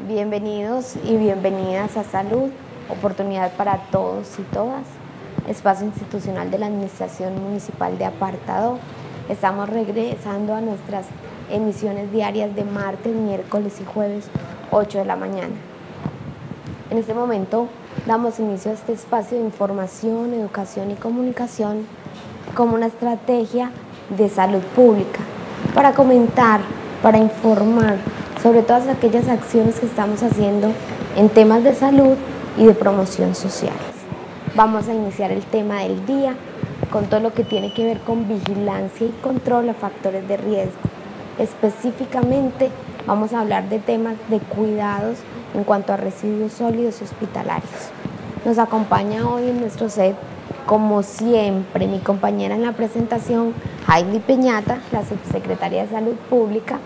Bienvenidos y bienvenidas a Salud, oportunidad para todos y todas, espacio institucional de la Administración Municipal de Apartado. Estamos regresando a nuestras emisiones diarias de martes, miércoles y jueves, 8 de la mañana. En este momento damos inicio a este espacio de información, educación y comunicación como una estrategia de salud pública para comentar, para informar sobre todas aquellas acciones que estamos haciendo en temas de salud y de promoción sociales. Vamos a iniciar el tema del día con todo lo que tiene que ver con vigilancia y control a factores de riesgo. Específicamente vamos a hablar de temas de cuidados en cuanto a residuos sólidos y hospitalarios. Nos acompaña hoy en nuestro set, como siempre, mi compañera en la presentación, Heidi Peñata, la subsecretaria de Salud Pública,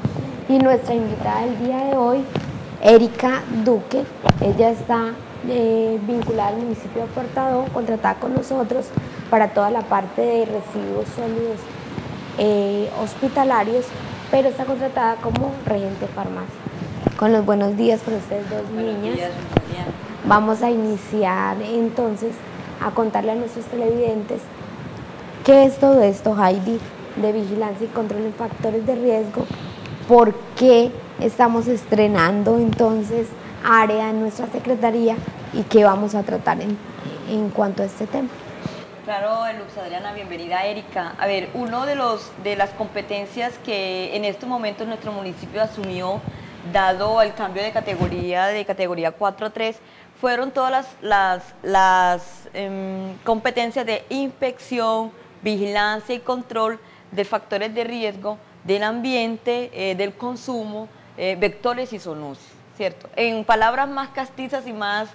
y nuestra invitada del día de hoy, Erika Duque. Ella está vinculada al municipio de Apartado, contratada con nosotros para toda la parte de residuos sólidos hospitalarios, pero está contratada como regente de farmacia. Con los buenos días para ustedes dos niñas. Buenos días, vamos a iniciar entonces a contarle a nuestros televidentes qué es todo esto, Heidi, de vigilancia y control de factores de riesgo. ¿Por qué estamos estrenando entonces área en nuestra secretaría y qué vamos a tratar en cuanto a este tema? Claro, Luz Adriana, bienvenida Erika. A ver, uno de las competencias que en este momento nuestro municipio asumió, dado el cambio de categoría 4 a 3, fueron todas las competencias de inspección, vigilancia y control de factores de riesgo del ambiente, del consumo, vectores y zoonosis, ¿cierto? En palabras más castizas y más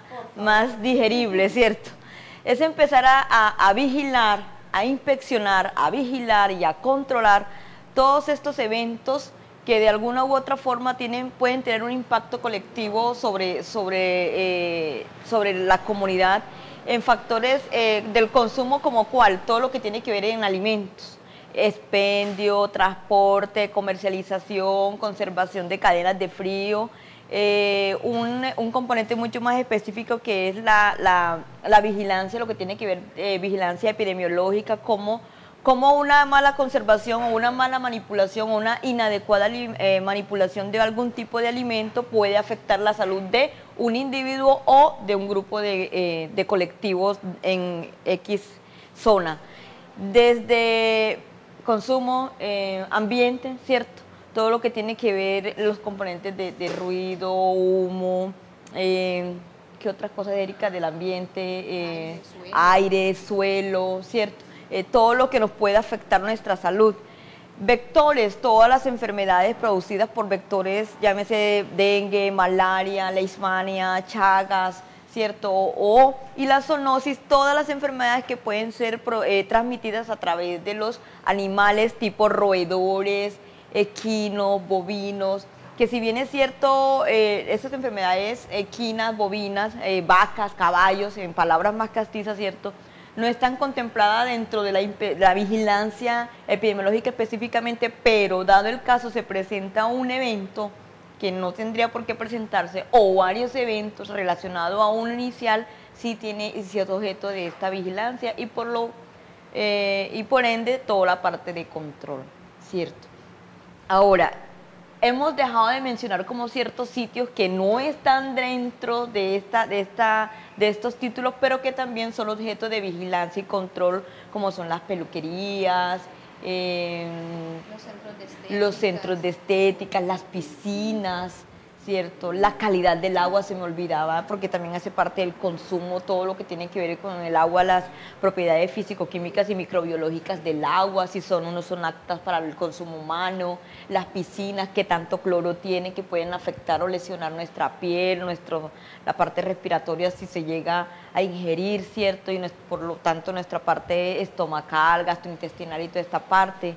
digeribles, ¿cierto? Es empezar a vigilar, a inspeccionar, a vigilar y a controlar todos estos eventos que de alguna u otra forma pueden tener un impacto colectivo sobre la comunidad en factores del consumo como cuál, todo lo que tiene que ver en alimentos. Expendio, transporte, comercialización, conservación de cadenas de frío, un componente mucho más específico que es la vigilancia, lo que tiene que ver vigilancia epidemiológica, como una mala conservación o una mala manipulación o una inadecuada manipulación de algún tipo de alimento puede afectar la salud de un individuo o de un grupo de colectivos en X zona. Desde consumo, ambiente, ¿cierto? Todo lo que tiene que ver los componentes de ruido, humo, ¿qué otras cosas, Erika? Del ambiente, aire, suelo, ¿cierto? Todo lo que nos puede afectar nuestra salud. Vectores, todas las enfermedades producidas por vectores, llámese dengue, malaria, leishmania, chagas, ¿cierto? Y la zoonosis, todas las enfermedades que pueden ser transmitidas a través de los animales tipo roedores, equinos, bovinos, que si bien es cierto, estas enfermedades equinas, bovinas, vacas, caballos, en palabras más castizas, ¿cierto?, no están contempladas dentro de la vigilancia epidemiológica específicamente, pero dado el caso se presenta un evento que no tendría por qué presentarse, o varios eventos relacionados a uno inicial, sí es objeto de esta vigilancia y por ende toda la parte de control, ¿cierto? Ahora, hemos dejado de mencionar como ciertos sitios que no están dentro de estos títulos, pero que también son objeto de vigilancia y control, como son las peluquerías, los centros de estética, las piscinas, ¿cierto? La calidad del agua se me olvidaba, porque también hace parte del consumo, todo lo que tiene que ver con el agua, las propiedades físico-químicas y microbiológicas del agua, si son o no son aptas para el consumo humano, las piscinas, que tanto cloro tienen, que pueden afectar o lesionar nuestra piel, la parte respiratoria si se llega a ingerir, ¿cierto? Y por lo tanto nuestra parte estomacal, gastrointestinal y toda esta parte.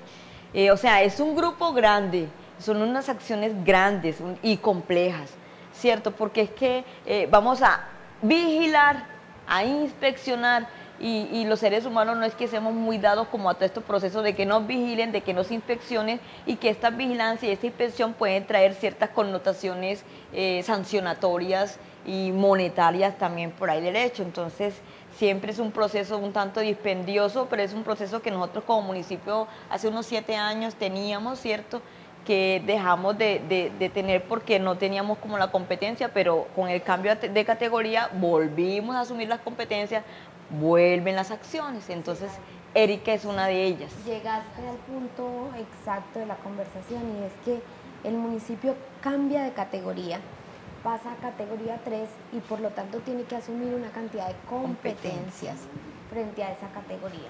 O sea, es un grupo grande. Son unas acciones grandes y complejas, ¿cierto? Porque es que vamos a vigilar, a inspeccionar y los seres humanos no es que seamos muy dados como a todo estos procesos de que nos vigilen, de que nos inspeccionen, y que esta vigilancia y esta inspección pueden traer ciertas connotaciones sancionatorias y monetarias también por ahí derecho. Entonces siempre es un proceso un tanto dispendioso, pero es un proceso que nosotros como municipio hace unos 7 años teníamos, ¿cierto?, que dejamos de tener porque no teníamos como la competencia, pero con el cambio de categoría volvimos a asumir las competencias, vuelven las acciones. Entonces Erika es una de ellas. Llegaste al punto exacto de la conversación, y es que el municipio cambia de categoría, pasa a categoría 3 y por lo tanto tiene que asumir una cantidad de competencias frente a esa categoría.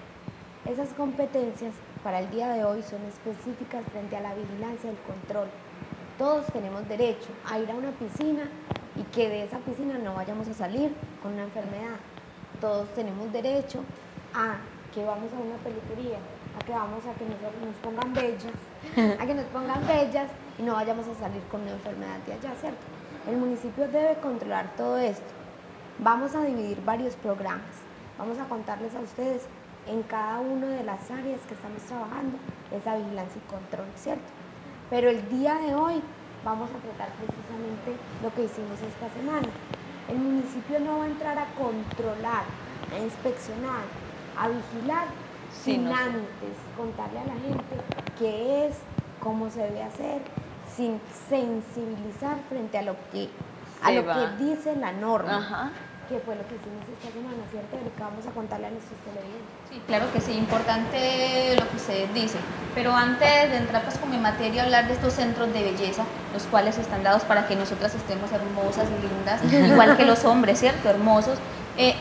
Esas competencias para el día de hoy son específicas frente a la vigilancia y el control. Todos tenemos derecho a ir a una piscina y que de esa piscina no vayamos a salir con una enfermedad. Todos tenemos derecho a que vamos a una peluquería, a que vamos a que nos pongan bellas, a que nos pongan bellas y no vayamos a salir con una enfermedad de allá, ¿cierto? El municipio debe controlar todo esto. Vamos a dividir varios programas. Vamos a contarles a ustedes en cada una de las áreas que estamos trabajando esa vigilancia y control, ¿cierto? Pero el día de hoy vamos a tratar precisamente lo que hicimos esta semana. El municipio no va a entrar a controlar, a inspeccionar, a vigilar, sin antes contarle a la gente qué es, cómo se debe hacer, sin sensibilizar frente a lo que dice la norma. Ajá. Que fue lo que hicimos esta semana, ¿cierto, Erika? Vamos a contarle a nuestros televidentes. Sí, claro que sí, importante lo que ustedes dicen, pero antes de entrar pues como en materia, hablar de estos centros de belleza, los cuales están dados para que nosotras estemos hermosas y lindas, igual que los hombres, ¿cierto? Hermosos.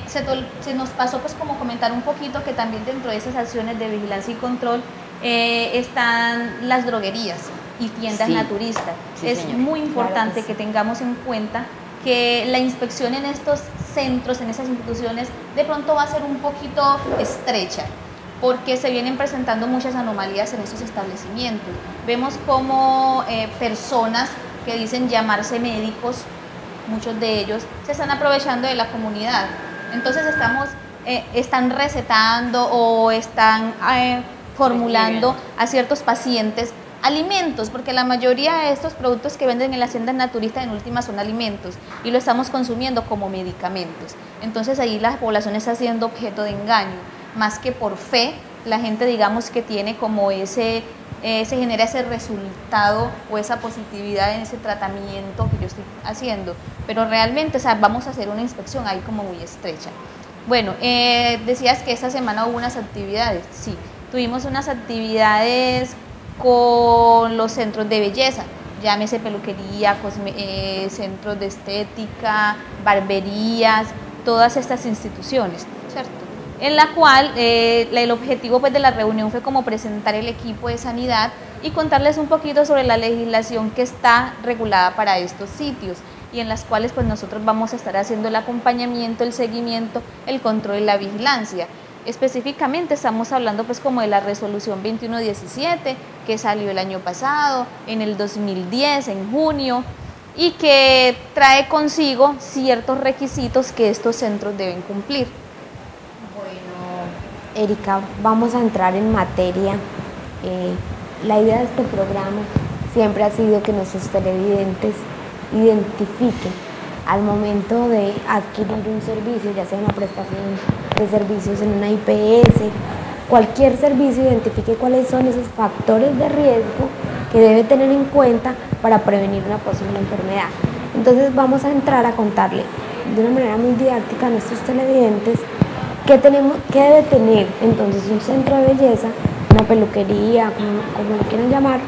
Se nos pasó pues como comentar un poquito que también dentro de esas acciones de vigilancia y control están las droguerías y tiendas naturistas. Sí, es señor. muy importante Claro que que tengamos en cuenta que la inspección en estos centros, en esas instituciones, de pronto va a ser un poquito estrecha, porque se vienen presentando muchas anomalías en esos establecimientos. Vemos como personas que dicen llamarse médicos, muchos de ellos, se están aprovechando de la comunidad. Entonces están recetando o están formulando a ciertos pacientes alimentos, porque la mayoría de estos productos que venden en las tiendas naturistas en últimas son alimentos y lo estamos consumiendo como medicamentos. Entonces ahí la población está siendo objeto de engaño, más que por fe, la gente digamos que tiene como se genera ese resultado o esa positividad en ese tratamiento que yo estoy haciendo, pero realmente, o sea, vamos a hacer una inspección ahí como muy estrecha. Bueno, decías que esta semana hubo unas actividades, sí, tuvimos unas actividades con los centros de belleza, llámese peluquería, centros de estética, barberías, todas estas instituciones, ¿cierto? En la cual el objetivo pues, de la reunión fue como presentar el equipo de sanidad y contarles un poquito sobre la legislación que está regulada para estos sitios y en las cuales pues, nosotros vamos a estar haciendo el acompañamiento, el seguimiento, el control y la vigilancia. Específicamente estamos hablando pues como de la resolución 2117 que salió el año pasado, en el 2010, en junio, y que trae consigo ciertos requisitos que estos centros deben cumplir. Bueno, Erika, vamos a entrar en materia. La idea de este programa siempre ha sido que nuestros televidentes identifiquen al momento de adquirir un servicio, ya sea una prestación de servicios en una IPS, cualquier servicio, identifique cuáles son esos factores de riesgo que debe tener en cuenta para prevenir una posible enfermedad. Entonces vamos a entrar a contarle de una manera muy didáctica a nuestros televidentes qué debe tener entonces un centro de belleza, una peluquería, como lo quieran llamar,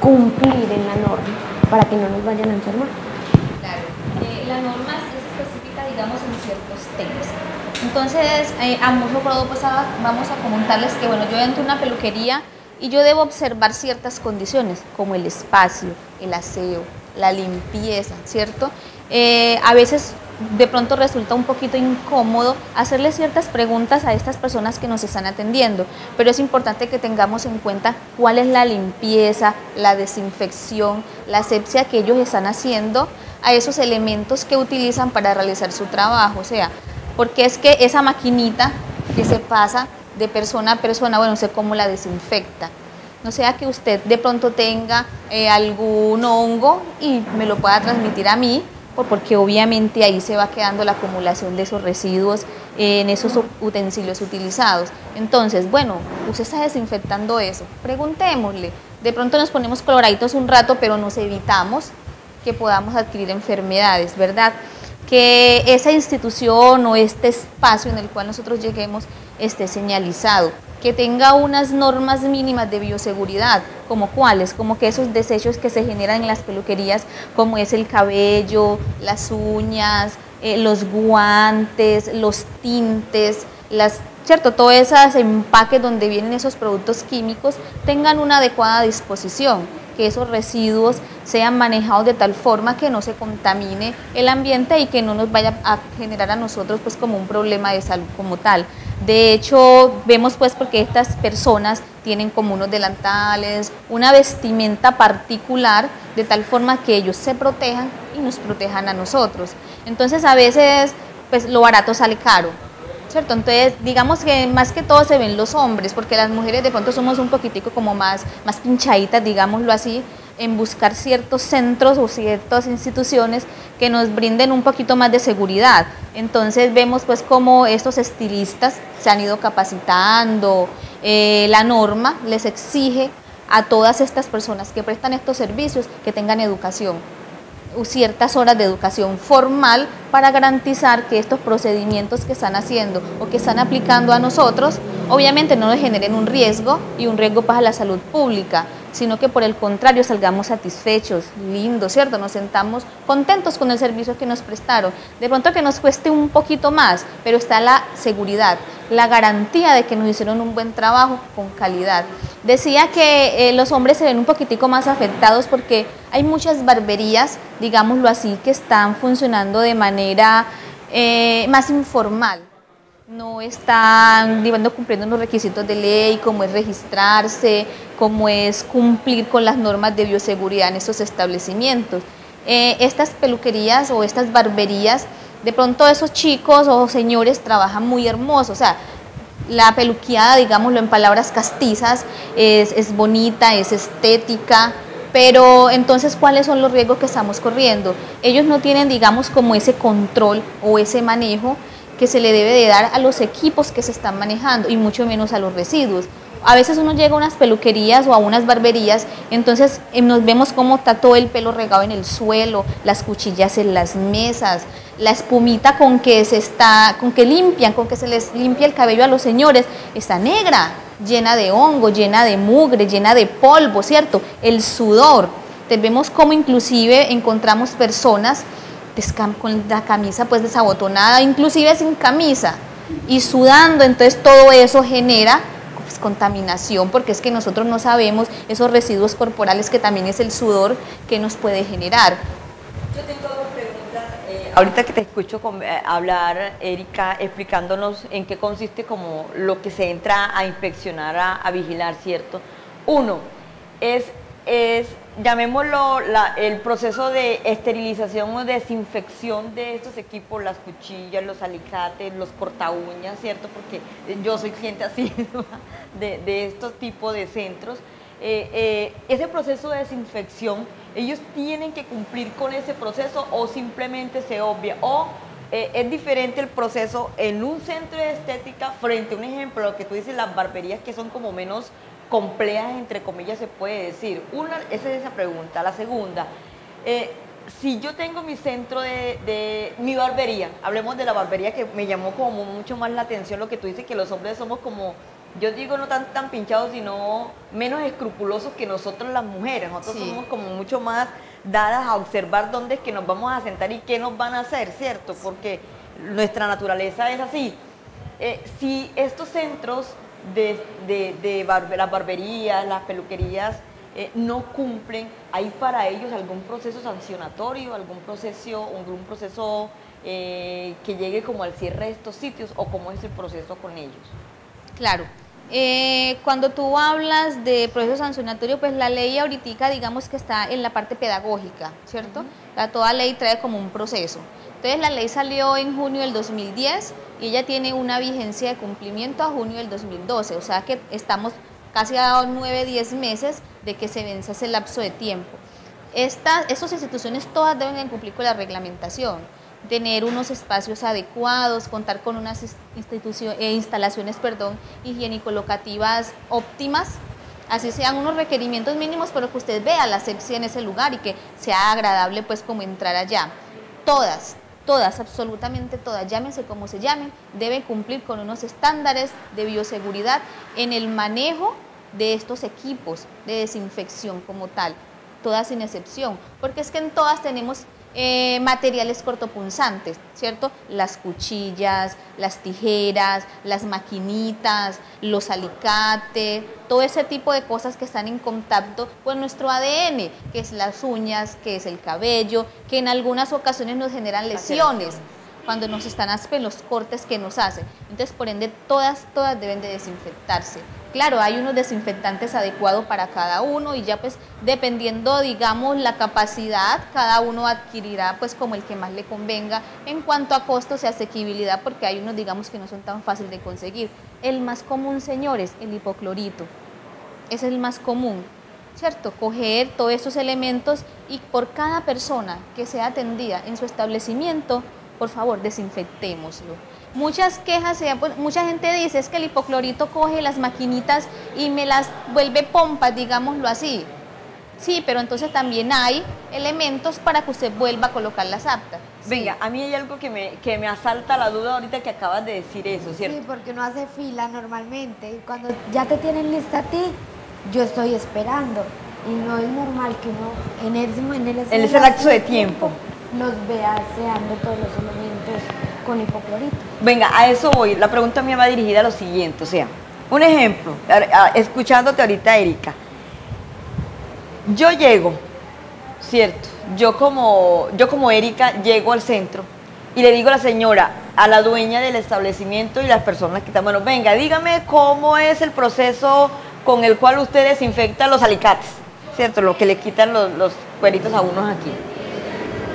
cumplir en la norma para que no nos vayan a enfermar. La norma es específica, digamos, en ciertos temas. Entonces, a mucho modo, pues vamos a comentarles que, bueno, yo entro a una peluquería y yo debo observar ciertas condiciones, como el espacio, el aseo, la limpieza, ¿cierto? A veces, de pronto, resulta un poquito incómodo hacerle ciertas preguntas a estas personas que nos están atendiendo, pero es importante que tengamos en cuenta cuál es la limpieza, la desinfección, la asepsia que ellos están haciendo a esos elementos que utilizan para realizar su trabajo. O sea, porque es que esa maquinita que se pasa de persona a persona, bueno, no sé cómo la desinfecta. No sea que usted de pronto tenga algún hongo y me lo pueda transmitir a mí, porque obviamente ahí se va quedando la acumulación de esos residuos en esos utensilios utilizados. Entonces, bueno, usted está desinfectando eso, preguntémosle. De pronto nos ponemos coloraditos un rato, pero nos evitamos que podamos adquirir enfermedades, ¿verdad? Que esa institución o este espacio en el cual nosotros lleguemos esté señalizado, que tenga unas normas mínimas de bioseguridad, como cuáles, como que esos desechos que se generan en las peluquerías, como es el cabello, las uñas, los guantes, los tintes, ¿cierto? Todos esos empaques donde vienen esos productos químicos tengan una adecuada disposición, que esos residuos sean manejados de tal forma que no se contamine el ambiente y que no nos vaya a generar a nosotros pues como un problema de salud como tal. De hecho, vemos pues porque estas personas tienen como unos delantales, una vestimenta particular, de tal forma que ellos se protejan y nos protejan a nosotros. Entonces a veces pues lo barato sale caro, ¿cierto? Entonces digamos que más que todo se ven los hombres, porque las mujeres de pronto somos un poquitico como más pinchaditas, digámoslo así, en buscar ciertos centros o ciertas instituciones que nos brinden un poquito más de seguridad. Entonces vemos pues como estos estilistas se han ido capacitando, la norma les exige a todas estas personas que prestan estos servicios que tengan educación, ciertas horas de educación formal para garantizar que estos procedimientos que están haciendo o que están aplicando a nosotros obviamente no nos generen un riesgo y un riesgo para la salud pública, sino que por el contrario salgamos satisfechos, lindos, ¿cierto? Nos sentamos contentos con el servicio que nos prestaron. De pronto que nos cueste un poquito más, pero está la seguridad, la garantía de que nos hicieron un buen trabajo con calidad. Decía que los hombres se ven un poquitico más afectados porque hay muchas barberías, digámoslo así, que están funcionando de manera más informal. No están cumpliendo los requisitos de ley, como es registrarse, como es cumplir con las normas de bioseguridad en estos establecimientos. Estas peluquerías o estas barberías, de pronto esos chicos o señores trabajan muy hermosos, o sea, la peluqueada, digámoslo en palabras castizas, es bonita, es estética, pero entonces, ¿cuáles son los riesgos que estamos corriendo? Ellos no tienen, digamos, como ese control o ese manejo que se le debe de dar a los equipos que se están manejando y mucho menos a los residuos. A veces uno llega a unas peluquerías o a unas barberías, entonces nos vemos cómo está todo el pelo regado en el suelo, las cuchillas en las mesas, la espumita con que se les limpia el cabello a los señores, está negra, llena de hongo, llena de mugre, llena de polvo, ¿cierto? El sudor. Entonces vemos cómo inclusive encontramos personas con la camisa pues desabotonada, inclusive sin camisa y sudando, entonces todo eso genera pues contaminación, porque es que nosotros no sabemos esos residuos corporales que también es el sudor que nos puede generar. Yo tengo dos preguntas. Ahorita que te escucho hablar, Erika, explicándonos en qué consiste como lo que se entra a inspeccionar, a vigilar, ¿cierto? Uno, es llamémoslo el proceso de esterilización o desinfección de estos equipos, las cuchillas, los alicates, los corta uñas, ¿cierto? Porque yo soy cliente así de estos tipos de centros. Ese proceso de desinfección, ellos tienen que cumplir con ese proceso o simplemente se obvia, o es diferente el proceso en un centro de estética frente a un ejemplo, lo que tú dices, las barberías que son como menos complejas, entre comillas, se puede decir. Esa es esa pregunta. La segunda, si yo tengo mi centro de mi barbería, hablemos de la barbería, que me llamó como mucho más la atención lo que tú dices, que los hombres somos como, yo digo no tan pinchados, sino menos escrupulosos que nosotros las mujeres. Nosotros sí somos como mucho más dadas a observar dónde es que nos vamos a sentar y qué nos van a hacer, ¿cierto? Porque nuestra naturaleza es así. Si estos centros las barberías, las peluquerías no cumplen, ¿hay para ellos algún proceso sancionatorio, algún proceso que llegue como al cierre de estos sitios, o cómo es el proceso con ellos? Claro. Cuando tú hablas de proceso sancionatorio, pues la ley ahorita digamos que está en la parte pedagógica, ¿cierto? Toda ley trae como un proceso. Entonces la ley salió en junio del 2010 y ella tiene una vigencia de cumplimiento a junio del 2012, o sea que estamos casi a 9-10 meses de que se vence ese lapso de tiempo. Estas instituciones todas deben cumplir con la reglamentación, tener unos espacios adecuados, contar con unas instalaciones higiénico-locativas óptimas, así sean unos requerimientos mínimos, pero que usted vea la asepsia en ese lugar y que sea agradable pues como entrar allá. Todas, absolutamente todas, llámense como se llamen, deben cumplir con unos estándares de bioseguridad en el manejo de estos equipos de desinfección como tal, todas sin excepción, porque es que en todas tenemos materiales cortopunzantes, ¿cierto? Las cuchillas, las tijeras, las maquinitas, los alicates, todo ese tipo de cosas que están en contacto con nuestro ADN, que es las uñas, que es el cabello, que en algunas ocasiones nos generan lesiones cuando nos están los cortes que nos hacen. Entonces, por ende, todas deben de desinfectarse. Claro, hay unos desinfectantes adecuados para cada uno y ya pues dependiendo, digamos, la capacidad, cada uno adquirirá pues como el que más le convenga en cuanto a costos y asequibilidad, porque hay unos, digamos, que no son tan fáciles de conseguir. El más común, señores, el hipoclorito, es el más común, ¿cierto? Coger todos esos elementos y por cada persona que sea atendida en su establecimiento, por favor, desinfectémoslo. Muchas quejas, mucha gente dice es que el hipoclorito coge las maquinitas y me las vuelve pompas, digámoslo así. Sí, pero entonces también hay elementos para que usted vuelva a colocarlas aptas. Sí. Venga, a mí hay algo que me asalta la duda ahorita que acabas de decir eso, ¿cierto? Sí, porque uno hace fila normalmente y cuando ya te tienen lista a ti, yo estoy esperando. Y no es normal que uno en ese lapso de tiempo los vea aseando todos los elementos con hipoclorito. Venga, a eso voy. La pregunta mía va dirigida a lo siguiente, o sea, un ejemplo, escuchándote ahorita, Erika. Yo llego, ¿cierto? Yo como Erika llego al centro y le digo a la señora, a la dueña del establecimiento y las personas que están, bueno, venga, dígame cómo es el proceso con el cual usted desinfecta los alicates, ¿cierto? Lo que le quitan los cueritos a unos aquí.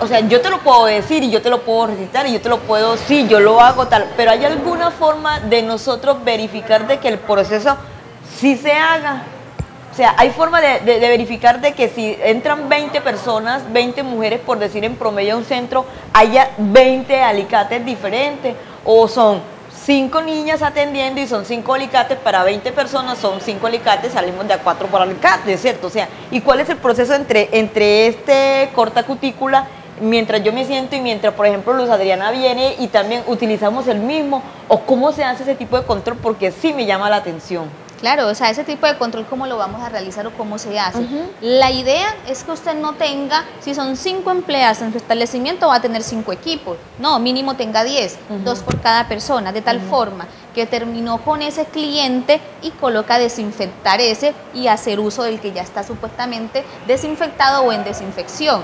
O sea, yo te lo puedo decir y yo te lo puedo recitar y yo te lo puedo, sí, yo lo hago tal, pero ¿hay alguna forma de nosotros verificar de que el proceso sí se haga? O sea, ¿hay forma de verificar de que si entran 20 personas, 20 mujeres, por decir en promedio a un centro, haya 20 alicates diferentes? ¿O son 5 niñas atendiendo y son 5 alicates para 20 personas, son 5 alicates, salimos de a 4 por alicate, ¿cierto? O sea, ¿y cuál es el proceso entre este corta cutícula mientras yo me siento y mientras, por ejemplo, Luz Adriana viene y también utilizamos el mismo? ¿O cómo se hace ese tipo de control? Porque sí me llama la atención. Claro, o sea, ese tipo de control, ¿cómo lo vamos a realizar o cómo se hace? La idea es que usted no tenga, si son 5 empleadas en su establecimiento, va a tener 5 equipos. No, mínimo tenga 10, 2 por cada persona, de tal forma que terminó con ese cliente y coloca a desinfectar ese y hacer uso del que ya está supuestamente desinfectado o en desinfección,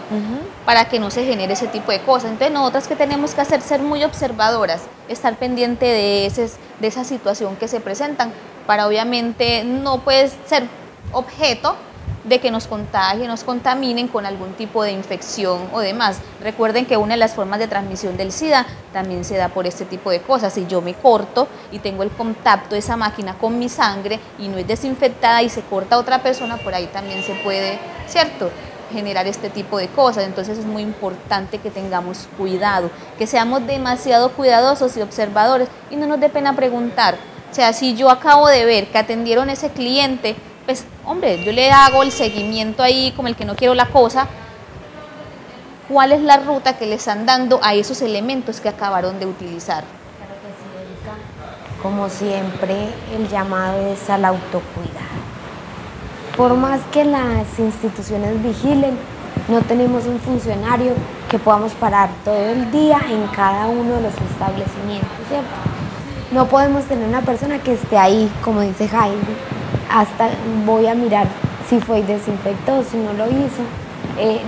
para que no se genere ese tipo de cosas. Entonces, nosotras que tenemos que hacer, ser muy observadoras, estar pendiente de esa situación que se presentan, para obviamente no puede ser objeto de que nos contagien, nos contaminen con algún tipo de infección o demás. Recuerden que una de las formas de transmisión del SIDA también se da por este tipo de cosas. Si yo me corto y tengo el contacto de esa máquina con mi sangre y no es desinfectada y se corta a otra persona, por ahí también se puede, ¿cierto?, generar este tipo de cosas. Entonces es muy importante que tengamos cuidado, que seamos demasiado cuidadosos y observadores y no nos dé pena preguntar. O sea, si yo acabo de ver que atendieron a ese cliente, pues, hombre, yo le hago el seguimiento ahí como el que no quiero la cosa. ¿Cuál es la ruta que le están dando a esos elementos que acabaron de utilizar? Claro que sí, Erika. Como siempre, el llamado es al autocuidado. Por más que las instituciones vigilen, no tenemos un funcionario que podamos parar todo el día en cada uno de los establecimientos, ¿cierto? No podemos tener una persona que esté ahí, como dice Jaime, hasta voy a mirar si fue y desinfectó, si no lo hizo.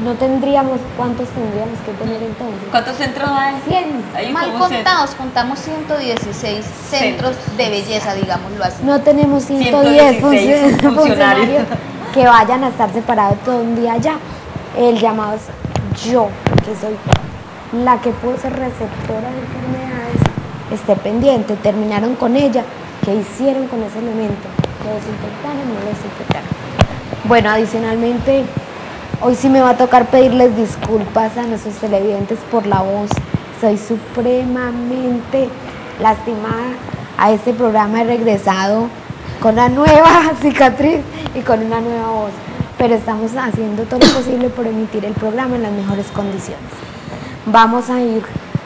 No tendríamos, ¿cuántos tendríamos que tener entonces? ¿Cuántos centros hay? 100. Mal contados, contamos 116 centros de belleza, digámoslo así. No tenemos 110 funcionarios que vayan a estar separados todo un día allá. El llamado es yo, que soy la que puedo ser receptora de enfermedades, esté pendiente. Terminaron con ella, ¿qué hicieron con ese elemento? ¿Lo desinfectaron o no lo desinfectaron? Bueno, adicionalmente, hoy sí me va a tocar pedirles disculpas a nuestros televidentes por la voz. Soy supremamente lastimada. A este programa he regresado con una nueva cicatriz y con una nueva voz, pero estamos haciendo todo lo posible por emitir el programa en las mejores condiciones. Vamos a ir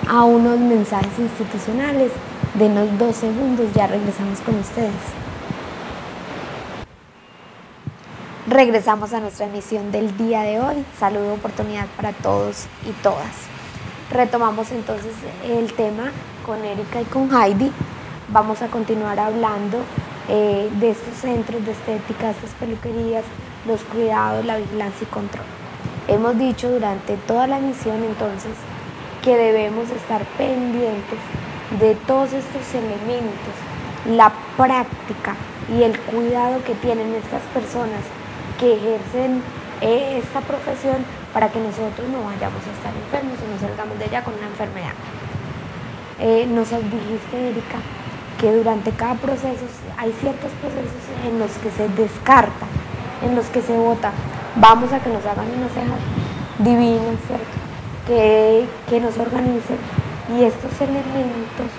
a unos mensajes institucionales. Denos 2 segundos, ya regresamos con ustedes. Regresamos a nuestra emisión del día de hoy. Saludo, oportunidad para todos y todas. Retomamos entonces el tema con Erika y con Heidi. Vamos a continuar hablando de estos centros de estética, de estas peluquerías, los cuidados, la vigilancia y control. Hemos dicho durante toda la emisión entonces que debemos estar pendientes de todos estos elementos, la práctica y el cuidado que tienen estas personas que ejercen esta profesión para que nosotros no vayamos a estar enfermos y no salgamos de ella con una enfermedad. Nos dijiste, Erika, que durante cada proceso hay ciertos procesos en los que se descarta, en los que se vota. Vamos a que nos hagan unas cejas divinas, ¿cierto? Que nos organicen, y estos elementos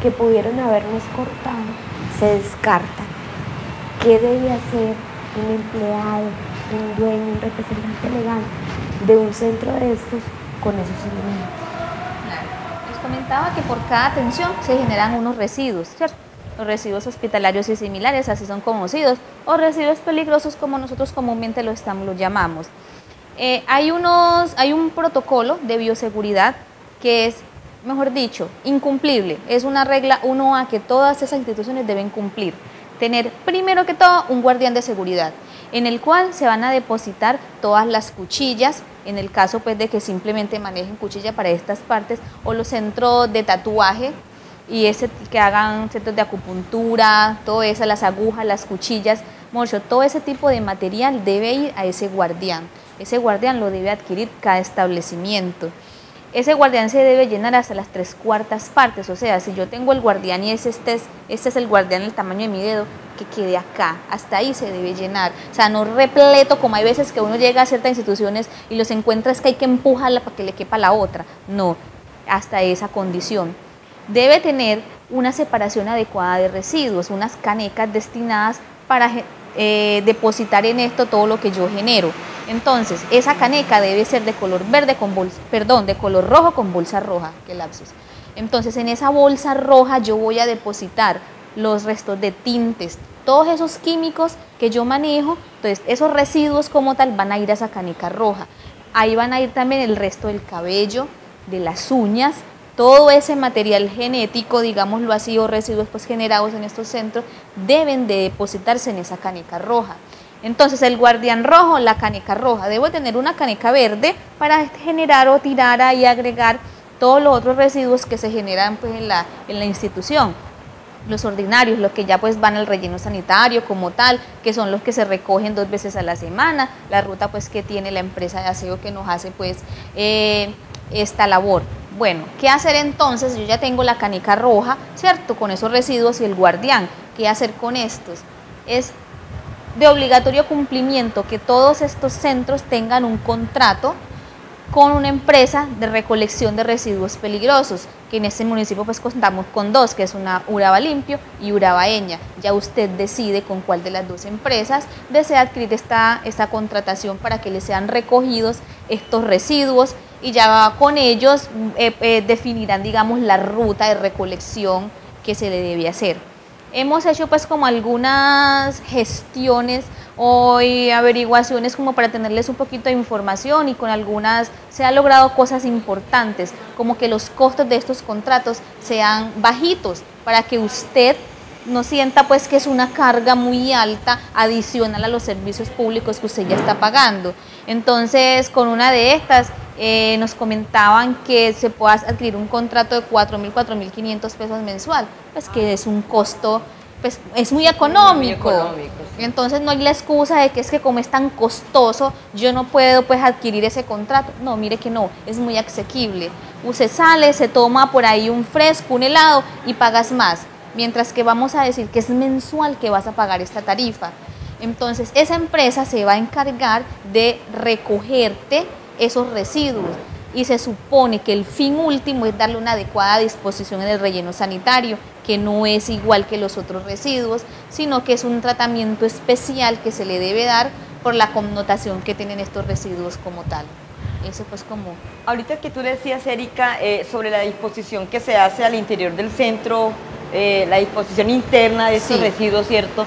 que pudieron habernos cortado se descartan. ¿Qué debe hacer un empleado, un dueño, un representante legal de un centro de estos con esos elementos? Les comentaba que por cada atención se generan unos residuos, ¿cierto? Los residuos hospitalarios y similares, así son conocidos, o residuos peligrosos como nosotros comúnmente los llamamos. Hay un protocolo de bioseguridad que es, mejor dicho, incumplible. Es una regla 1A que todas esas instituciones deben cumplir. Tener, primero que todo, un guardián de seguridad, en el cual se van a depositar todas las cuchillas, en el caso pues de que simplemente manejen cuchilla para estas partes, o los centros de tatuaje, y que hagan centros de acupuntura, todo eso, las agujas, las cuchillas, todo ese tipo de material debe ir a ese guardián. Ese guardián lo debe adquirir cada establecimiento. Ese guardián se debe llenar hasta las 3/4 partes, o sea, si yo tengo el guardián y este es el guardián del tamaño de mi dedo, que quede acá, hasta ahí se debe llenar, o sea, no repleto como hay veces que uno llega a ciertas instituciones y los encuentra es que hay que empujarla para que le quepa la otra, no, hasta esa condición. Debe tener una separación adecuada de residuos, unas canecas destinadas para depositar en esto todo lo que yo genero. Entonces, esa caneca debe ser de color verde de color rojo con bolsa roja, qué lapsus. Entonces, en esa bolsa roja yo voy a depositar los restos de tintes, todos esos químicos que yo manejo. Entonces, esos residuos como tal van a ir a esa caneca roja. Ahí van a ir también el resto del cabello, de las uñas, todo ese material genético, digámoslo así, o residuos pues generados en estos centros, deben de depositarse en esa caneca roja. Entonces el guardián rojo, la caneca roja, debo tener una caneca verde para generar o tirar y agregar todos los otros residuos que se generan pues en la institución. Los ordinarios, los que ya pues van al relleno sanitario como tal, que son los que se recogen 2 veces a la semana, la ruta pues que tiene la empresa de aseo que nos hace pues esta labor. Bueno, ¿qué hacer entonces? Yo ya tengo la caneca roja, ¿cierto? Con esos residuos y el guardián. ¿Qué hacer con estos? Es de obligatorio cumplimiento que todos estos centros tengan un contrato con una empresa de recolección de residuos peligrosos, que en este municipio pues contamos con 2, que es una Uraba Limpio y Uraba Eña. Ya usted decide con cuál de las 2 empresas desea adquirir esta contratación para que le sean recogidos estos residuos, y ya con ellos definirán, digamos, la ruta de recolección que se le debe hacer. Hemos hecho pues como algunas gestiones o averiguaciones como para tenerles un poquito de información, y con algunas se han logrado cosas importantes, como que los costos de estos contratos sean bajitos, para que usted no sienta pues que es una carga muy alta adicional a los servicios públicos que usted ya está pagando. Entonces, con una de estas nos comentaban que se pueda adquirir un contrato de 4.000, 4.500 pesos mensual, pues que es un costo pues es muy económico. Muy económico, sí. Entonces no hay la excusa de que es que como es tan costoso, yo no puedo pues adquirir ese contrato. No, mire que no, es muy asequible. Usted sale, se toma por ahí un fresco, un helado y pagas más. Mientras que vamos a decir que es mensual que vas a pagar esta tarifa. Entonces esa empresa se va a encargar de recogerte esos residuos. Y se supone que el fin último es darle una adecuada disposición en el relleno sanitario, que no es igual que los otros residuos, sino que es un tratamiento especial que se le debe dar por la connotación que tienen estos residuos como tal. Eso pues como... Ahorita que tú decías, Erika, sobre la disposición que se hace al interior del centro, la disposición interna de estos residuos, ¿cierto?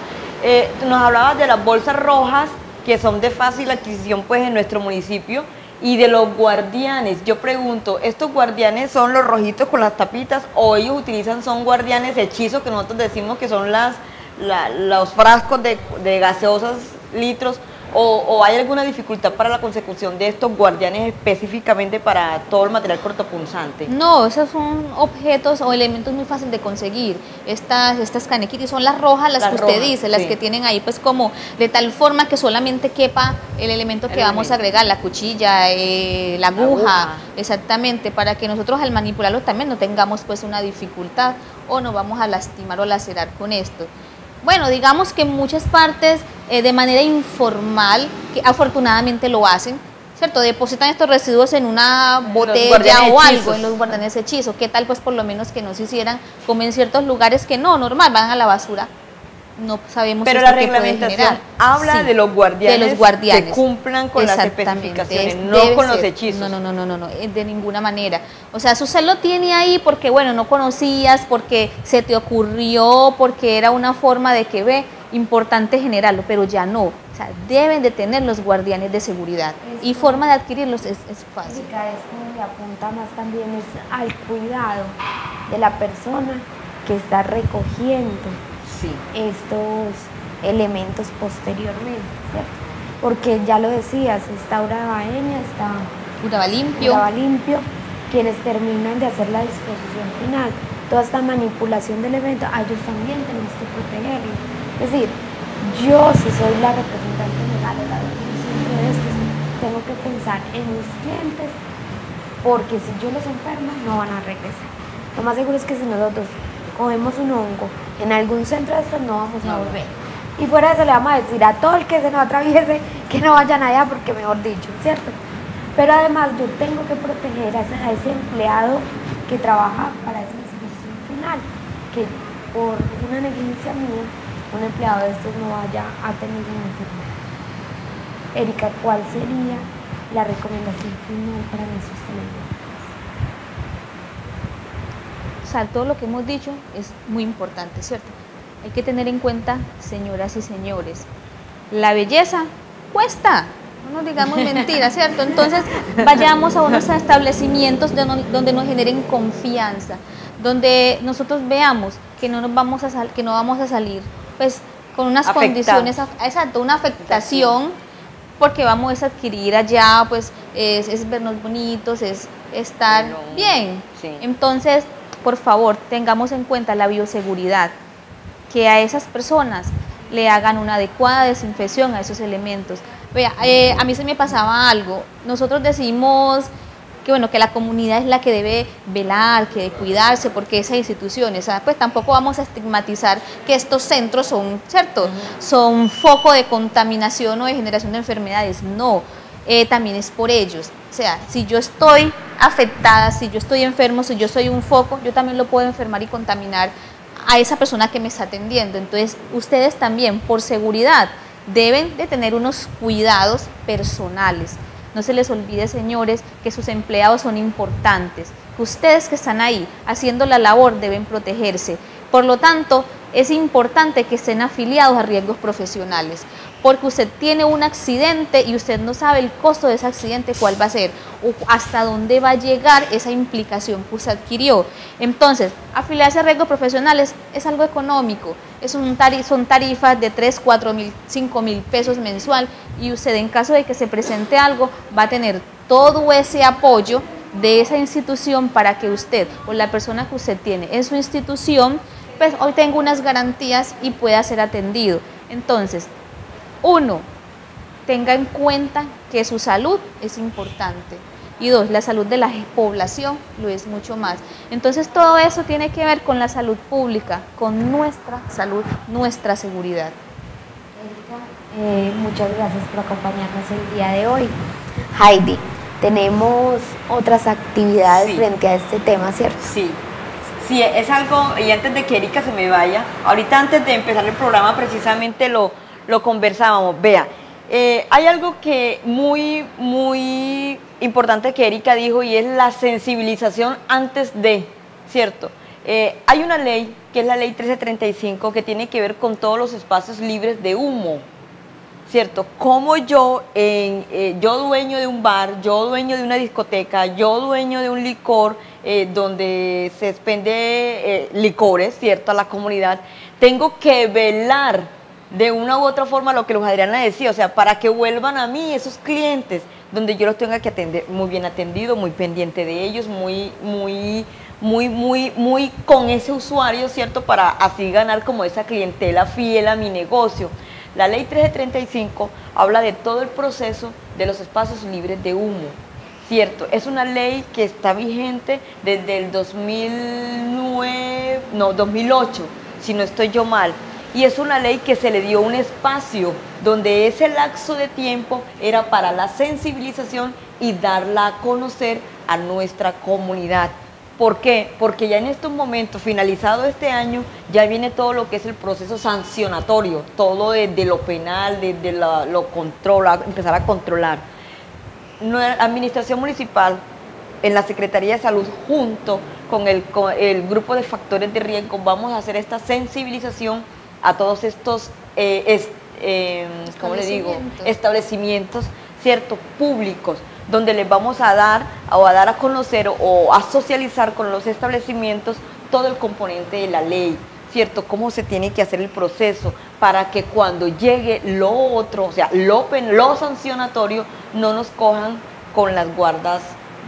Nos hablabas de las bolsas rojas, que son de fácil adquisición pues en nuestro municipio, y de los guardianes. Yo pregunto, ¿estos guardianes son los rojitos con las tapitas o ellos utilizan, son guardianes hechizos que nosotros decimos que son los frascos de gaseosas, litros, o hay alguna dificultad para la consecución de estos guardianes específicamente para todo el material cortopunzante? No, esos son objetos o elementos muy fáciles de conseguir. Estas canequitas son las rojas, las que usted dice, las que tienen ahí pues como de tal forma que solamente quepa el elemento que vamos a agregar, la cuchilla, la aguja, exactamente, para que nosotros al manipularlo también no tengamos pues una dificultad o no vamos a lastimar o lacerar con esto. Bueno, digamos que en muchas partes de manera informal, que afortunadamente lo hacen, ¿cierto? Depositan estos residuos en una botella o algo, en los guardianes hechizos. ¿Qué tal? Pues por lo menos que no se hicieran, como en ciertos lugares que no, normal, van a la basura. No sabemos. Pero la reglamentación habla de los guardianes que cumplan con las especificaciones, no con los hechizos. No, de ninguna manera. O sea, usted lo tiene ahí porque, bueno, no conocías, porque se te ocurrió, porque era una forma de que importante generarlo, pero ya no. O sea, deben de tener los guardianes de seguridad y forma de adquirirlos es fácil. Es como le apunta más también es al cuidado de la persona que está recogiendo estos elementos posteriormente, ¿cierto? Porque ya lo decías, está Urabá está Urabá limpio, quienes terminan de hacer la disposición final, toda esta manipulación del evento, a ellos también tenemos que protegerlos. Es decir, yo si soy la representante legal o la representante de esto, tengo que pensar en mis clientes, porque si yo los enfermo no van a regresar. Lo más seguro es que si nosotros cogemos un hongo en algún centro de estos, no vamos a volver. Y fuera de eso le vamos a decir a todo el que se nos atraviese que no vayan allá porque mejor dicho, ¿cierto? Pero además yo tengo que proteger a ese empleado que trabaja para esa disposición final, que por una negligencia mía, un empleado de estos no vaya a tener una enfermedad. Erika, ¿cuál sería la recomendación final para nuestros televidentes? O sea, todo lo que hemos dicho es muy importante, ¿cierto? Hay que tener en cuenta, señoras y señores, la belleza cuesta, no nos digamos mentiras, ¿cierto? Entonces, vayamos a unos establecimientos donde nos generen confianza, donde nosotros veamos que no vamos a salir pues con unas condiciones, exacto, una afectación, porque vamos a adquirir allá, pues es vernos bonitos, es estar bien. Entonces, por favor, tengamos en cuenta la bioseguridad, que a esas personas le hagan una adecuada desinfección a esos elementos. Vea, a mí se me pasaba algo, nosotros decimos que bueno, que la comunidad es la que debe velar, que debe cuidarse, porque esas instituciones, pues tampoco vamos a estigmatizar que estos centros son, ¿cierto? Son foco de contaminación o de generación de enfermedades, no. También es por ellos. O sea, si yo estoy afectada, si yo estoy enfermo, si yo soy un foco, yo también lo puedo enfermar y contaminar a esa persona que me está atendiendo. Entonces, ustedes también, por seguridad, deben de tener unos cuidados personales. No se les olvide, señores, que sus empleados son importantes, que ustedes que están ahí haciendo la labor deben protegerse. Por lo tanto, es importante que estén afiliados a riesgos profesionales, porque usted tiene un accidente y usted no sabe el costo de ese accidente, cuál va a ser, o hasta dónde va a llegar esa implicación que usted adquirió. Entonces, afiliarse a riesgos profesionales es algo económico, son tarifas de 3, 4 mil, 5 mil pesos mensual, y usted en caso de que se presente algo va a tener todo ese apoyo de esa institución para que usted o la persona que usted tiene en su institución pues hoy tengo unas garantías y pueda ser atendido. Entonces, uno, tenga en cuenta que su salud es importante. Y dos, la salud de la población lo es mucho más. Entonces todo eso tiene que ver con la salud pública, con nuestra salud, nuestra seguridad. Erika, muchas gracias por acompañarnos el día de hoy. Heidi, tenemos otras actividades frente a este tema, ¿cierto? Sí. Sí, es algo, y antes de que Erika se me vaya, ahorita antes de empezar el programa precisamente lo conversábamos. Vea, hay algo que muy importante que Erika dijo y es la sensibilización antes de, ¿cierto? Hay una ley, que es la ley 1335, que tiene que ver con todos los espacios libres de humo, ¿cierto? Como yo dueño de un bar, yo dueño de una discoteca, yo dueño de un licor, donde se expende licores, ¿cierto?, a la comunidad, tengo que velar de una u otra forma lo que Luz Adriana decía, o sea, para que vuelvan a mí esos clientes, donde yo los tenga que atender muy bien atendido, muy pendiente de ellos, muy con ese usuario, ¿cierto?, para así ganar como esa clientela fiel a mi negocio. La ley 1335 habla de todo el proceso de los espacios libres de humo, ¿cierto? Es una ley que está vigente desde el 2008, si no estoy yo mal. Y es una ley que se le dio un espacio donde ese lapso de tiempo era para la sensibilización y darla a conocer a nuestra comunidad. ¿Por qué? Porque ya en estos momentos, finalizado este año, ya viene todo lo que es el proceso sancionatorio, todo desde lo penal, desde lo controla, empezar a controlar. La administración municipal, en la Secretaría de Salud, junto con el grupo de factores de riesgo, vamos a hacer esta sensibilización a todos estos ¿cómo le digo?, establecimientos, ¿cierto?, públicos, donde les vamos a dar a conocer o a socializar con los establecimientos todo el componente de la ley, ¿cierto?, cómo se tiene que hacer el proceso para que cuando llegue lo otro, o sea, lo sancionatorio, no nos cojan con las guardas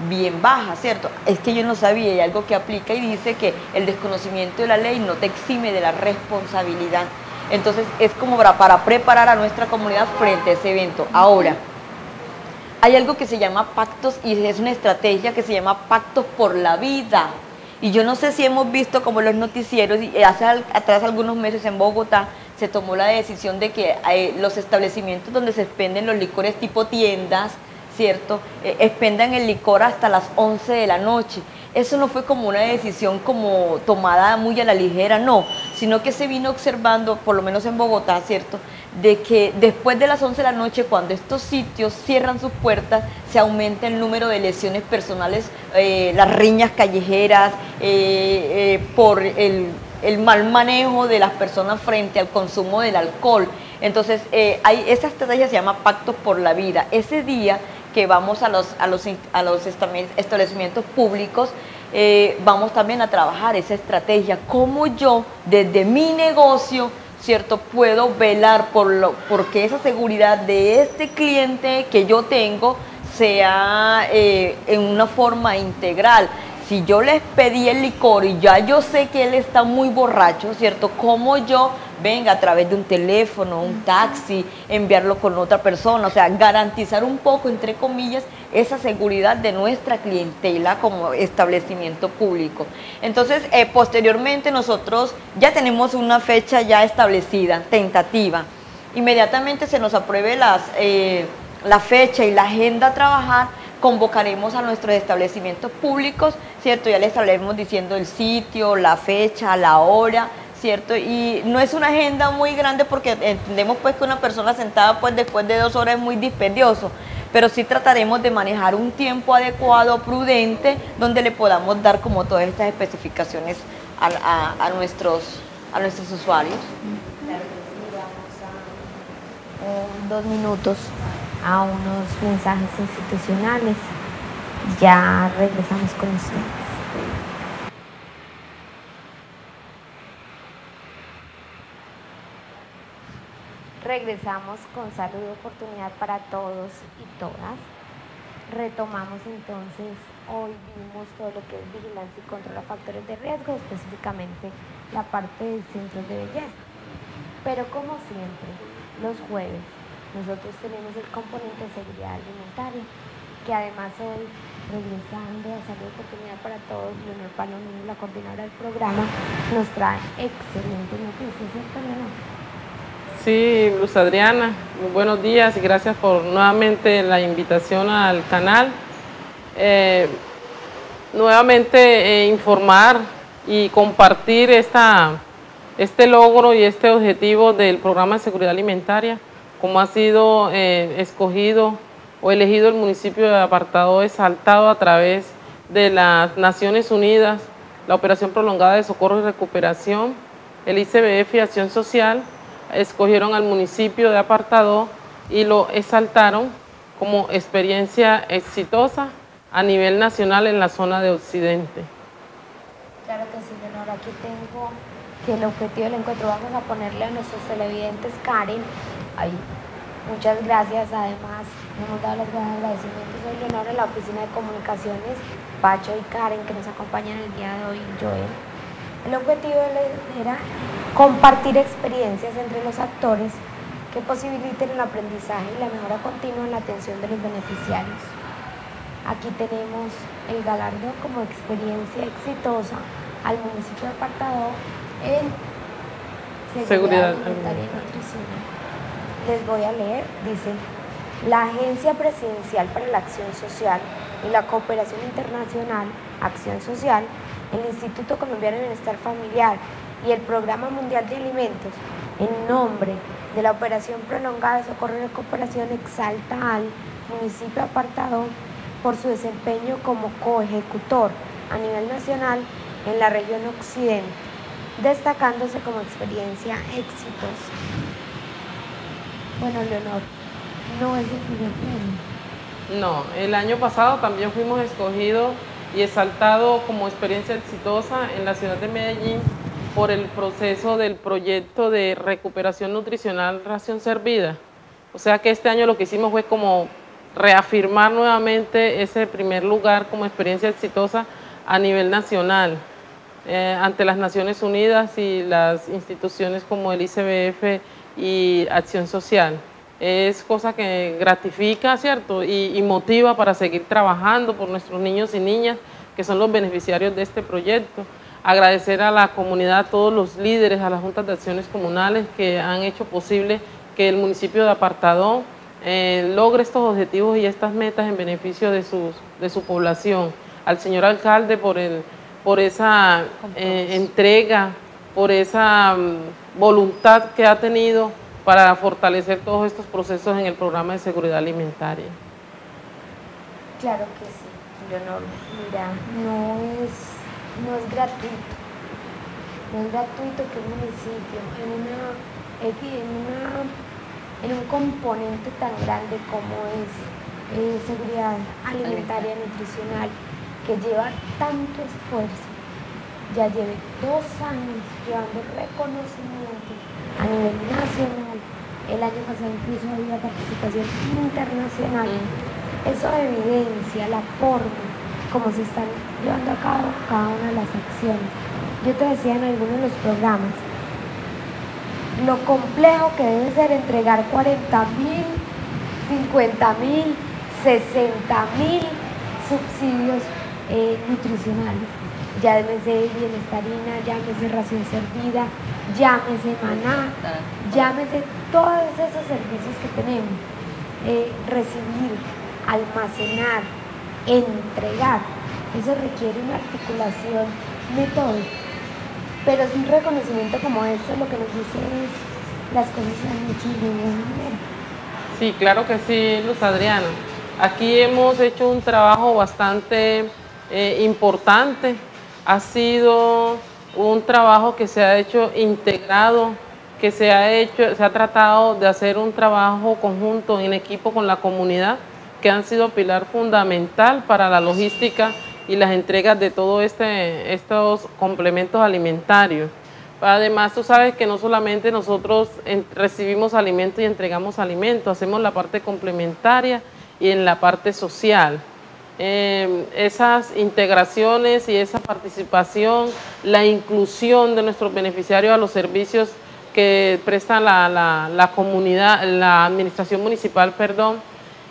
bien bajas, ¿cierto? Es que yo no sabía, hay algo que aplica y dice que el desconocimiento de la ley no te exime de la responsabilidad. Entonces es como para preparar a nuestra comunidad frente a ese evento. Ahora, hay algo que se llama pactos y es una estrategia que se llama Pactos por la Vida. Y yo no sé si hemos visto como los noticieros, y atrás algunos meses en Bogotá se tomó la decisión de que los establecimientos donde se expenden los licores tipo tiendas, ¿cierto?, expendan el licor hasta las 11 de la noche. Eso no fue como una decisión como tomada muy a la ligera, no, sino que se vino observando, por lo menos en Bogotá, ¿cierto?, de que después de las 11 de la noche, cuando estos sitios cierran sus puertas, se aumenta el número de lesiones personales, las riñas callejeras, por el mal manejo de las personas frente al consumo del alcohol. Entonces, esa estrategia se llama Pactos por la Vida. Ese día que vamos a los establecimientos públicos, vamos también a trabajar esa estrategia, cómo yo desde mi negocio, ¿cierto?, puedo velar porque esa seguridad de este cliente que yo tengo sea en una forma integral. Si yo les pedí el licor y ya yo sé que él está muy borracho, ¿cierto?, cómo yo venga a través de un teléfono, un taxi, enviarlo con otra persona, o sea, garantizar un poco, entre comillas, esa seguridad de nuestra clientela como establecimiento público. Entonces, posteriormente nosotros ya tenemos una fecha ya establecida, tentativa. Inmediatamente se nos apruebe la fecha y la agenda a trabajar, convocaremos a nuestros establecimientos públicos, ¿cierto? Ya les estaremos diciendo el sitio, la fecha, la hora, ¿cierto? Y no es una agenda muy grande porque entendemos pues que una persona sentada pues después de 2 horas es muy dispendioso, pero sí trataremos de manejar un tiempo adecuado, prudente, donde le podamos dar como todas estas especificaciones a nuestros usuarios. Claro que sí, vamos a 2 minutos a unos mensajes institucionales. Ya regresamos con ustedes. Regresamos con salud y oportunidad para todos y todas. Retomamos entonces Hoy vimos todo lo que es vigilancia y control a factores de riesgo, específicamente la parte de centros de belleza. Pero como siempre, los jueves, nosotros tenemos el componente de seguridad alimentaria, que además hoy, regresando a Salud y Oportunidad para Todos, Leonor Palomino, la coordinadora del programa, nos trae excelentes noticias, ¿cierto, Leonor? Sí, Luz Adriana, muy buenos días y gracias por nuevamente la invitación al canal. Nuevamente informar y compartir este logro y este objetivo del programa de seguridad alimentaria, como ha sido escogido o elegido el municipio de Apartadó de Saltado a través de las Naciones Unidas, la Operación Prolongada de Socorro y Recuperación, el ICBF y Acción Social, escogieron al municipio de Apartadó y lo exaltaron como experiencia exitosa a nivel nacional en la zona de Occidente. Claro que sí, Leonor. Aquí tengo que el objetivo del encuentro, vamos a ponerle a nuestros televidentes Karen. Ahí. Muchas gracias. Además, hemos dado los agradecimientos hoy, Leonor, en la Oficina de Comunicaciones, Pacho y Karen, que nos acompañan el día de hoy, Joel. El objetivo era compartir experiencias entre los actores que posibiliten el aprendizaje y la mejora continua en la atención de los beneficiarios. Aquí tenemos el galardón como experiencia exitosa al municipio de Apartadó en seguridad alimentaria y nutricional. Les voy a leer, dice: la Agencia Presidencial para la Acción Social y la Cooperación Internacional, Acción Social, el Instituto Colombiano de Bienestar Familiar y el Programa Mundial de Alimentos, en nombre de la Operación Prolongada de Socorro y Recuperación, exalta al municipio de Apartadó por su desempeño como coejecutor a nivel nacional en la región Occidente, destacándose como experiencia exitosa. Bueno, Leonor, no es el primer premio. No, el año pasado también fuimos escogidos y exaltados como experiencia exitosa en la ciudad de Medellín por el proceso del proyecto de recuperación nutricional Ración Servida. O sea que este año lo que hicimos fue como reafirmar nuevamente ese primer lugar como experiencia exitosa a nivel nacional ante las Naciones Unidas y las instituciones como el ICBF y Acción Social. Es cosa que gratifica, ¿cierto? Y motiva para seguir trabajando por nuestros niños y niñas que son los beneficiarios de este proyecto. Agradecer a la comunidad, a todos los líderes, a las juntas de acciones comunales que han hecho posible que el municipio de Apartadó logre estos objetivos y estas metas en beneficio de su población. Al señor alcalde por esa entrega, por esa voluntad que ha tenido para fortalecer todos estos procesos en el programa de seguridad alimentaria. Claro que sí, Leonor. Mira, no es gratuito. No es gratuito que un municipio en un componente tan grande como es seguridad alimentaria y nutricional, que lleva tanto esfuerzo, ya lleve 2 años llevando reconocimiento a nivel nacional. El año pasado incluso había participación internacional. Eso evidencia la forma como se están llevando a cabo cada una de las acciones. Yo te decía en algunos de los programas lo complejo que debe ser entregar 40.000, 50.000, 60.000 subsidios nutricionales. Llámese bienestarina, llámese ración servida, llámese maná, llámese todos esos servicios que tenemos. Recibir, almacenar, entregar, eso requiere una articulación metódica. Pero es un reconocimiento como esto, lo que nos dice es las cosas se han hecho de buena manera. Sí, claro que sí, Luz Adriana. Aquí hemos hecho un trabajo bastante importante. Ha sido un trabajo que se ha hecho integrado, que se ha tratado de hacer un trabajo conjunto en equipo con la comunidad, que han sido pilar fundamental para la logística y las entregas de todos estos complementos alimentarios. Además, tú sabes que no solamente nosotros recibimos alimentos y entregamos alimentos, hacemos la parte complementaria y en la parte social. esas integraciones y esa participación, la inclusión de nuestros beneficiarios a los servicios que presta la comunidad, la administración municipal, perdón,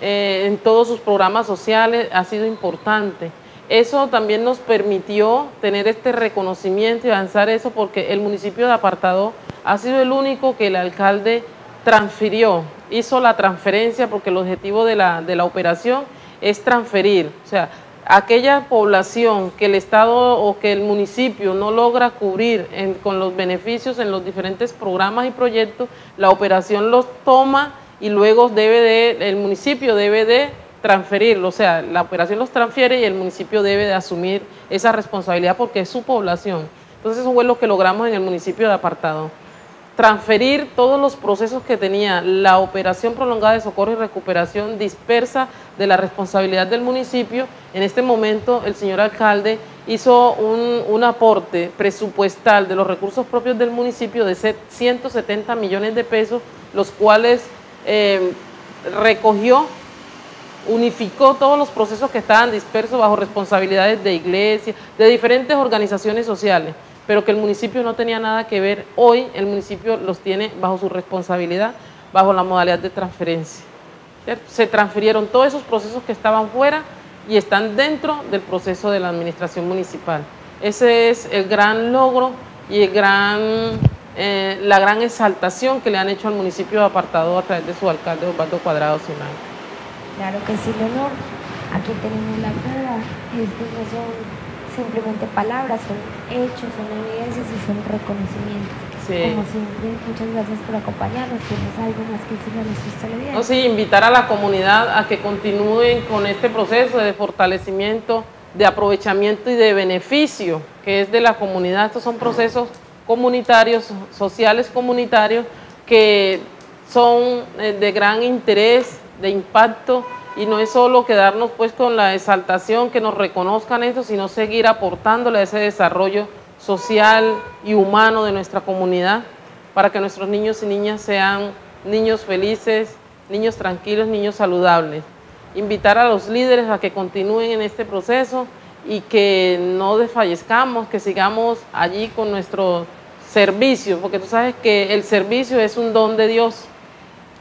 en todos sus programas sociales ha sido importante. Eso también nos permitió tener este reconocimiento y avanzar eso, porque el municipio de Apartadó ha sido el único que el alcalde transfirió, hizo la transferencia, porque el objetivo de la operación es transferir, o sea, aquella población que el Estado o que el municipio no logra cubrir con los beneficios en los diferentes programas y proyectos, la operación los toma y luego el municipio debe de transferirlo, o sea, la operación los transfiere y el municipio debe de asumir esa responsabilidad porque es su población. Entonces eso fue lo que logramos en el municipio de Apartadó. Transferir todos los procesos que tenía la operación prolongada de socorro y recuperación dispersa de la responsabilidad del municipio. En este momento el señor alcalde hizo un aporte presupuestal de los recursos propios del municipio de 170 millones de pesos, los cuales recogió, unificó todos los procesos que estaban dispersos bajo responsabilidades de iglesias, de diferentes organizaciones sociales, pero que el municipio no tenía nada que ver. Hoy el municipio los tiene bajo su responsabilidad, bajo la modalidad de transferencia. ¿Cierto? Se transfirieron todos esos procesos que estaban fuera y están dentro del proceso de la administración municipal. Ese es el gran logro y la gran exaltación que le han hecho al municipio de Apartadó a través de su alcalde Osvaldo Cuadrado Sinay. Claro que sí, Leonor. Aquí tenemos la prueba. Estos no son simplemente palabras, son hechos, son evidencias y son reconocimientos. Sí. Como siempre, muchas gracias por acompañarnos. ¿Tienes algo más que decirle a nuestros televidentes? No, sí, invitar a la comunidad a que continúen con este proceso de fortalecimiento, de aprovechamiento y de beneficio que es de la comunidad. Estos son procesos comunitarios, sociales comunitarios, que son de gran interés, de impacto, y no es solo quedarnos pues con la exaltación, que nos reconozcan esto, sino seguir aportándole a ese desarrollo social y humano de nuestra comunidad, para que nuestros niños y niñas sean niños felices, niños tranquilos, niños saludables. Invitar a los líderes a que continúen en este proceso y que no desfallezcamos, que sigamos allí con nuestro servicio, porque tú sabes que el servicio es un don de Dios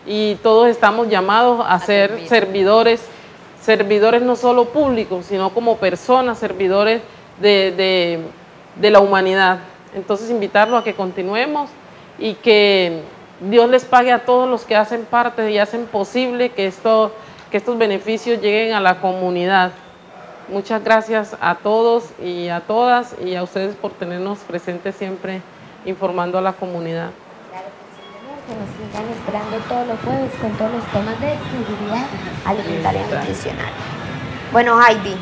y todos estamos llamados a ser servidores no solo públicos, sino como personas, servidores de la humanidad. Entonces invitarlos a que continuemos y que Dios les pague a todos los que hacen parte y hacen posible que estos beneficios lleguen a la comunidad. Muchas gracias a todos y a todas y a ustedes por tenernos presentes siempre informando a la comunidad. Que nos sigan esperando todos los jueves con todos los temas de seguridad alimentaria y nutricional. Bueno, Heidi,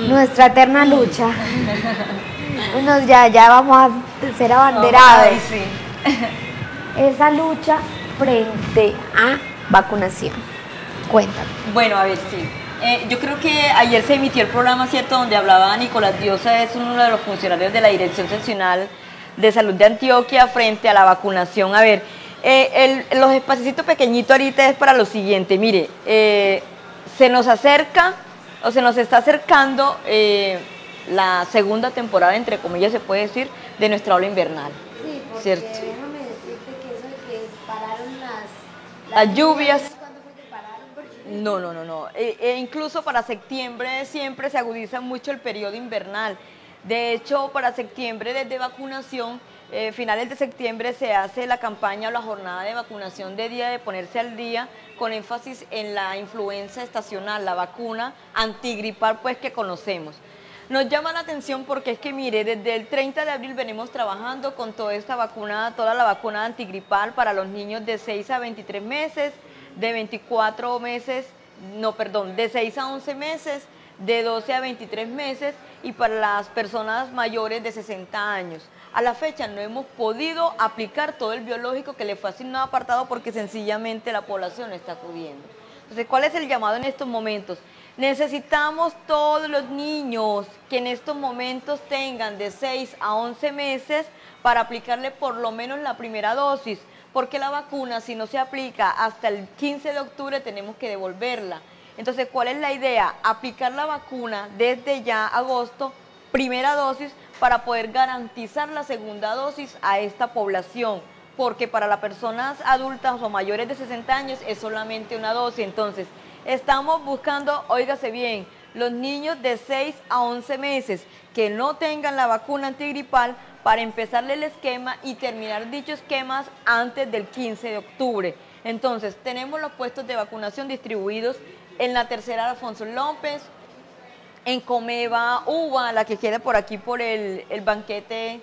nuestra eterna lucha. Ya vamos a ser abanderados. Ay, sí. Esa lucha frente a vacunación. Cuéntame. Bueno, a ver, sí. Yo creo que ayer se emitió el programa, ¿cierto?, donde hablaba Nicolás Diosa, es uno de los funcionarios de la Dirección Seccional de Salud de Antioquia frente a la vacunación. A ver, los espacios pequeñitos ahorita es para lo siguiente. Mire, se nos acerca o se nos está acercando la segunda temporada, entre comillas se puede decir, de nuestra ola invernal. Sí, porque ¿cierto? déjame decirte que eso de que pararon Las lluvias. ¿Cuándo fue que pararon? Porque... No. Incluso para septiembre siempre se agudiza mucho el periodo invernal. De hecho, para septiembre, desde vacunación, finales de septiembre se hace la campaña o la jornada de vacunación de día de ponerse al día, con énfasis en la influenza estacional, la vacuna antigripal pues que conocemos. Nos llama la atención porque es que mire, desde el 30 de abril venimos trabajando con toda esta vacuna, toda la vacuna antigripal para los niños de 6 a 23 meses, de 24 meses, de 6 a 11 meses, de 12 a 23 meses y para las personas mayores de 60 años. A la fecha no hemos podido aplicar todo el biológico que le fue asignado a Apartadó porque sencillamente la población no está acudiendo. Entonces, ¿cuál es el llamado en estos momentos? Necesitamos todos los niños que en estos momentos tengan de 6 a 11 meses para aplicarle por lo menos la primera dosis, porque la vacuna si no se aplica hasta el 15 de octubre tenemos que devolverla. Entonces, ¿cuál es la idea? Aplicar la vacuna desde ya agosto, primera dosis, para poder garantizar la segunda dosis a esta población, porque para las personas adultas o mayores de 60 años es solamente una dosis. Entonces, estamos buscando, óigase bien, los niños de 6 a 11 meses que no tengan la vacuna antigripal para empezarle el esquema y terminar dicho esquema antes del 15 de octubre. Entonces, tenemos los puestos de vacunación distribuidos en la tercera Alfonso López, en Comeva, Uva, la que queda por aquí por el banquete,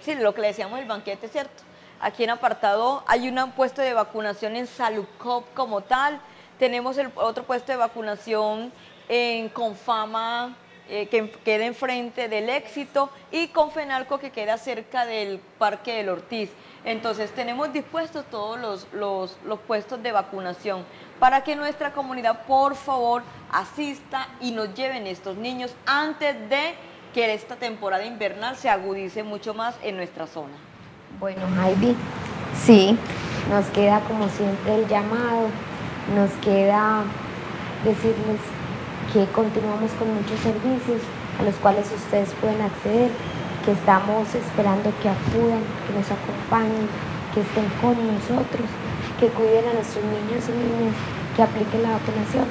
sí, lo que le decíamos el banquete, ¿cierto? Aquí en apartado hay un puesto de vacunación en Salucop como tal, tenemos el otro puesto de vacunación en Confama, que queda enfrente del Éxito, y Confenalco, que queda cerca del Parque del Ortiz. Entonces tenemos dispuestos todos los puestos de vacunación para que nuestra comunidad, por favor, asista y nos lleven estos niños antes de que esta temporada invernal se agudice mucho más en nuestra zona. Bueno, Heidi, sí, nos queda como siempre el llamado, nos queda decirles que continuamos con muchos servicios a los cuales ustedes pueden acceder, que estamos esperando que acudan, que nos acompañen, que estén con nosotros, que cuiden a nuestros niños y niñas, que apliquen la vacunación.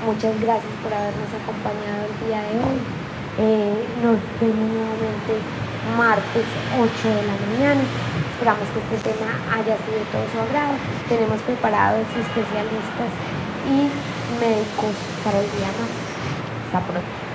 Muchas gracias por habernos acompañado el día de hoy. Nos vemos nuevamente martes 8 de la mañana. Esperamos que este tema haya sido de todo su agrado. Tenemos preparados especialistas y médicos para el día de hoy. Hasta pronto.